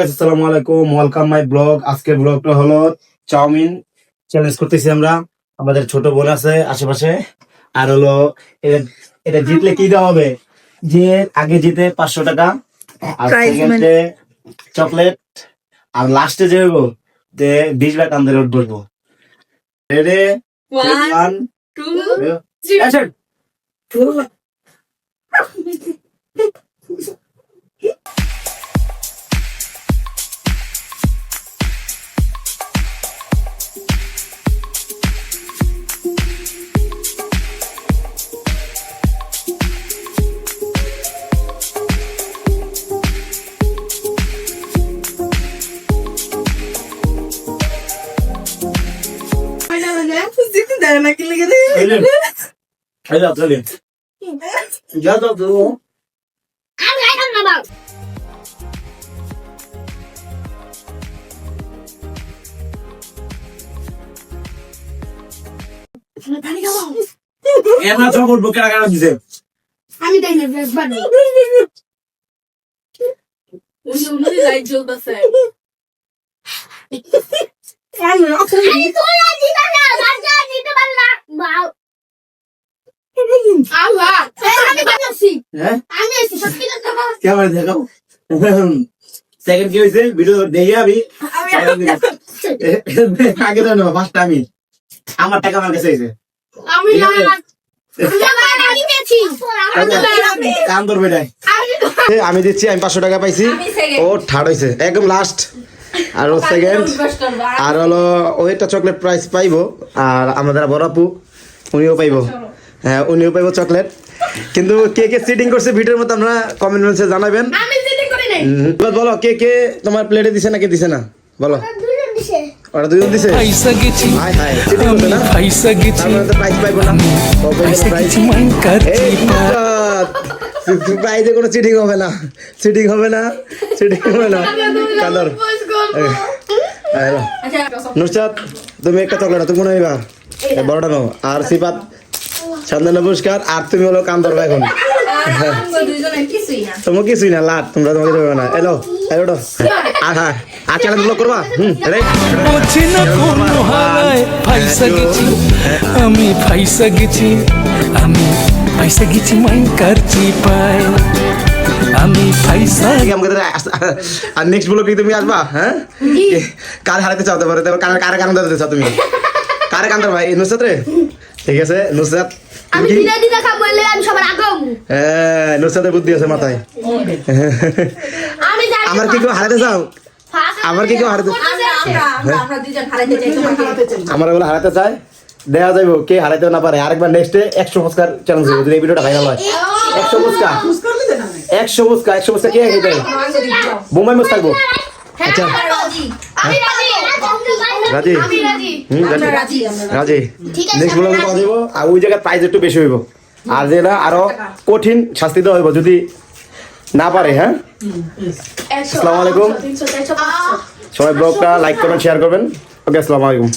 আসসালামু আলাইকুম, welcome my blog. আজকের ব্লগটা হলো চাউমিন চ্যালেঞ্জ করতেছি আমরা। আমাদের ছোট বোন আছে আশেপাশে, আর হলো এটা জিতলে কি দেওয়া হবে, যে আগে জিতে 500 টাকা, আর সেকেন্ডে চকলেট, আর লাস্টে যে হইব যে 20 লাখ আমাদের রোড বলবো। Ready 1 2 action. আমি তাই না বানো উনি লাইট জ্বলতেছে সেকেন্ড কি হয়েছে ভিডিও দেখে আমি আগে তো না ফার্স্ট আমি আমার টাকা আমার কাছে হয়েছে আমি দিচ্ছি, আমি 500 টাকা পাইছি, ও থার্ড হয়েছে একদম লাস্ট, আর ও সেকেন্ড, আর হলো ও একটা চকলেট প্রাইস পাইবো, আর আমাদের বড় আপু উনিও পাইবো, হ্যাঁ উনিও পাইবো চকলেট। কিন্তু কে কে চিটিং করছে ভিডিওর মধ্যে আমরা কমেন্ট বক্সে জানাবেন। বলো কে কে তোমার প্লেটে দিছে নাকি দিছে না, বলো। ওরা দুজন দিছে, হাই হাই চিটিং করছে না, আমরা তো প্রাইস পাইবো না, প্রাইজে কোনো চিটিং হবে না, চিটিং হবে না, চিটিং হবে না। কাদর নুসরাত তুমি একটা চকলেট তুমি মনে হইবা বড়টা নাও, আর সিফাত সন্ধান পুরস্কার, আর তুমি হলো কান্দর এখন তোমার কিছুই না লাট, তোমরা তোমাকে দেবে না। এলো এলো আর হ্যাঁ আর চ্যালেঞ্জ ব্লগ করবা। আমি ফাইসা গেছি, আমি ফাইসা গেছি মাইকার চিপায়, আমি ফাইসা। আর নেক্সট ব্লগ কি তুমি আসবা? হ্যাঁ কার হারাতে চাও, তারপরে কারে কারণ দিতে চাও তুমি, কারে কান্দর ভাই নুসরাত রে? ঠিক আছে নুসরাত, আমি বিরিয়ানি দেখা বললে আমি সবার আগে হ্যাঁ নুসরাতের বুদ্ধি আছে মাথায়। আমি জানি আমার কি কেউ হারাতে চাও? আমার কি কেউ হারাতে, আমরা দুইজন হারাতে চাই, তোমাকে আমার বলে হারাতে চায়, দেখা যাইব কে হারাইতে না পারে। আরেকবার নেক্সটে 100 পুরস্কার চ্যালেঞ্জ হবে, যদি এই ভিডিওটা ভাইরাল হয়। 100 পুরস্কার, 100 পুরস্কার, 100 পুরস্কার কে খেতে বোম্বাই মুস থাকবো। আচ্ছা আমি রাজি, রাজি, আমি রাজি, রাজি রাজি। নেক্সট ব্লগে কথা দেব, আর ওই জায়গায় প্রাইস একটু বেশি হইব, আর যেটা আরো কঠিন শাস্তি দেওয়া হইব যদি না পারে। হ্যাঁ আসসালামু আলাইকুম, সবাই ব্লগটা লাইক করবেন, শেয়ার করবেন। ওকে আসসালামু আলাইকুম।